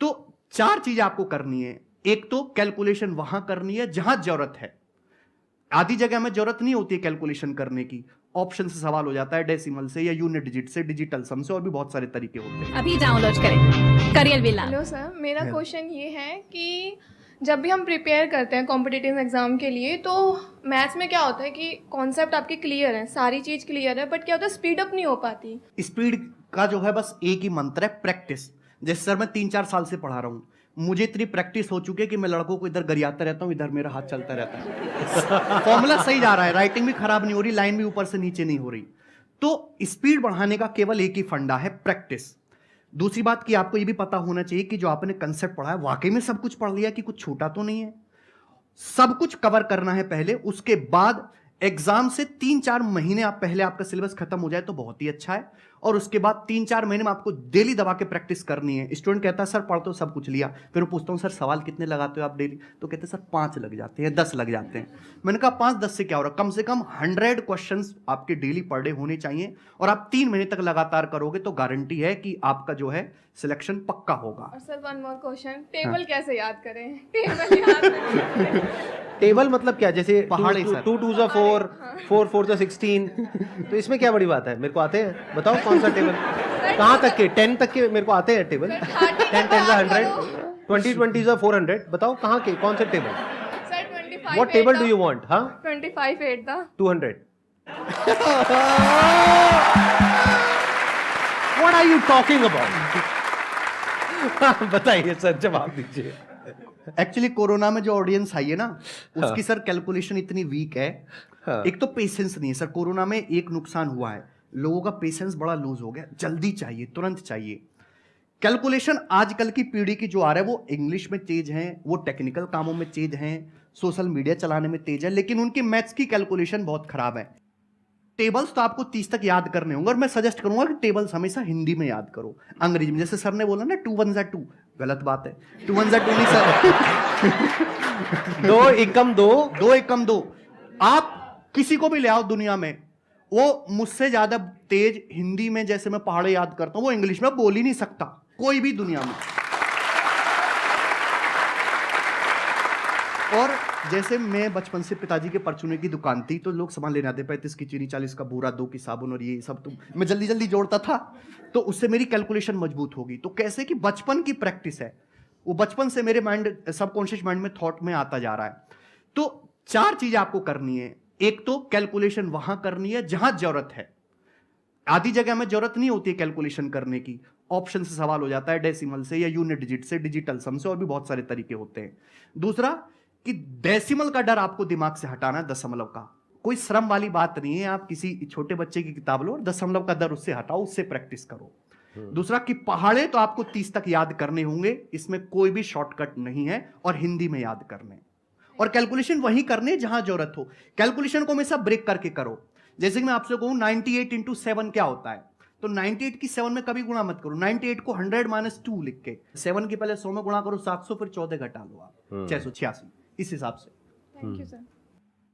तो चार चीजें आपको करनी है। एक तो कैलकुलेशन वहां करनी है जहां जरूरत है। आधी जगह में जरूरत नहीं होती है कैलकुलेशन करने की, ऑप्शन से सवाल हो जाता है, डेसिमल से या यूनिट डिजिट से, डिजिटल सम से, और भी बहुत सारे तरीके होते हैं। अभी डाउनलोड करें करियर विला। हेलो सर, मेरा क्वेश्चन ये है कि जब भी हम प्रिपेयर करते हैं कॉम्पिटिटिव एग्ज़ाम के लिए, तो मैथ्स में क्या होता है कि कॉन्सेप्ट आपके क्लियर है, सारी चीज़ क्लियर है, बट क्या होता है स्पीड अप नहीं हो पाती। स्पीड का जो है बस एक ही मंत्र है, प्रैक्टिस। जैसे सर मैं 3-4 साल से पढ़ा रहा हूं, मुझे इतनी प्रैक्टिस हो चुकी है कि मैं लड़कों को इधर गरियाता रहता हूं, इधर मेरा हाथ चलता रहता है। फॉर्मूला सही जा रहा है, राइटिंग भी खराब नहीं हो रही, लाइन भी ऊपर से नीचे नहीं हो रही। तो स्पीड बढ़ाने का केवल एक ही फंडा है, प्रैक्टिस। दूसरी बात कि आपको ये भी पता होना चाहिए कि जो आपने कंसेप्ट पढ़ा है वाकई में सब कुछ पढ़ लिया कि कुछ छूटा तो नहीं है। सब कुछ कवर करना है पहले, उसके बाद एग्जाम से 3-4 महीने आप पहले आपका सिलेबस खत्म हो जाए तो बहुत ही अच्छा है। और उसके बाद 3-4 महीने में आपको डेली दबा के प्रैक्टिस करनी है। स्टूडेंट कहता है सर पढ़ तो सब कुछ लिया, फिर मैं पूछता हूं सर सवाल कितने लगाते हो आप डेली, तो कहते हैं सर 5 लग जाते हैं, 10 लग जाते हैं। मैंने कहा 5-10 से क्या हो रहा है, कम से कम 100 क्वेश्चंस आपके डेली पर डे होने चाहिए। और आप 3 महीने तक लगातार करोगे तो गारंटी है कि आपका जो है सिलेक्शन पक्का होगा। और sir one more question, table कैसे याद करें? टेबल याद करें। टेबल मतलब क्या, जैसे पहाड़ी सर। 2 2 4 4 4 16, तो इसमें क्या बड़ी बात है? मेरे को आते हैं, बताओ कौन सा टेबल, कहाँ तक के? 10 तक के मेरे को आते हैं टेबल। 10 10 100, 20 20 400, बताओ कहाँ के, कौन से table? Sir 25 what table do you want? हाँ 25 8 था 200। What are you talking about? बताइए सर, जवाब दीजिए। एक्चुअली कोरोना में जो ऑडियंस आई है ना, उसकी सर कैलकुलेशन इतनी वीक है। एक तो पेशेंस नहीं है सर। कोरोना में एक नुकसान हुआ है, लोगों का पेशेंस बड़ा लूज हो गया, जल्दी चाहिए, तुरंत चाहिए। कैलकुलेशन आजकल की पीढ़ी की जो आ रहा है वो इंग्लिश में तेज है, वो टेक्निकल कामों में तेज हैं, सोशल मीडिया चलाने में तेज है, लेकिन उनकी मैथ्स की कैलकुलेशन बहुत खराब है। टेबल्स तो आपको 30 तक याद करने होंगे, और मैं सजेस्ट करूंगा कि टेबल्स हमेशा हिंदी में याद करो। अंग्रेजी में जैसे सर ने बोला ना 2 1 2, गलत बात है। 2 1 2 नहीं सर। 2 एकम 2, 2 एकम 2। आप किसी को भी ले आओ दुनिया में, वो मुझसे ज्यादा तेज हिंदी में जैसे मैं पहाड़े याद करता हूं, वो इंग्लिश में बोल ही नहीं सकता, कोई भी दुनिया में। और जैसे मैं बचपन से पिताजी के परचूने की दुकान थी, तो लोग सामान लेने आते, 35 की चीनी, 40 का बूरा, 2 की साबुन, और ये सब तो मैं जल्दी जल्दी जोड़ता था, तो उससे मेरी कैलकुलेशन मजबूत होगी। तो कैसे कि बचपन की प्रैक्टिस है, वो बचपन से मेरे माइंड, सबकॉन्शियस माइंड में, थॉट में आता जा रहा है। तो 4 चीजें आपको करनी है। एक तो कैलकुलेशन वहां करनी है जहां जरूरत है। आधी जगह में जरूरत नहीं होती है कैलकुलेशन करने की, ऑप्शन से सवाल हो जाता है, डेसिमल से या यूनिट डिजिट से, डिजिटल सम से, और भी बहुत सारे तरीके होते हैं। दूसरा कि डेसिमल का डर आपको दिमाग से हटाना है, दशमलव का। कोई श्रम वाली बात नहीं है, आप किसी छोटे बच्चे की किताब लो और दशमलव का डर उससे हटाओ, उससे प्रैक्टिस करो। दूसरा कि पहाड़े तो आपको 30 तक याद करने होंगे, इसमें कोई भी शॉर्टकट नहीं है, और हिंदी में याद करने, और कैलकुलेशन वही करने जहां जरूरत हो। कैलकुलेशन को हमेशा ब्रेक करके करो। जैसे कि मैं आपसे कहूं 98 इंटू 7 क्या होता है, तो 98 की 7 में कभी गुणा मत करो। 98 को 100 - 2 लिख के 7 के पहले 100 में गुणा करो, 700, फिर 14 घटा लो आप, 686, इस हिसाब से। Thank you sir.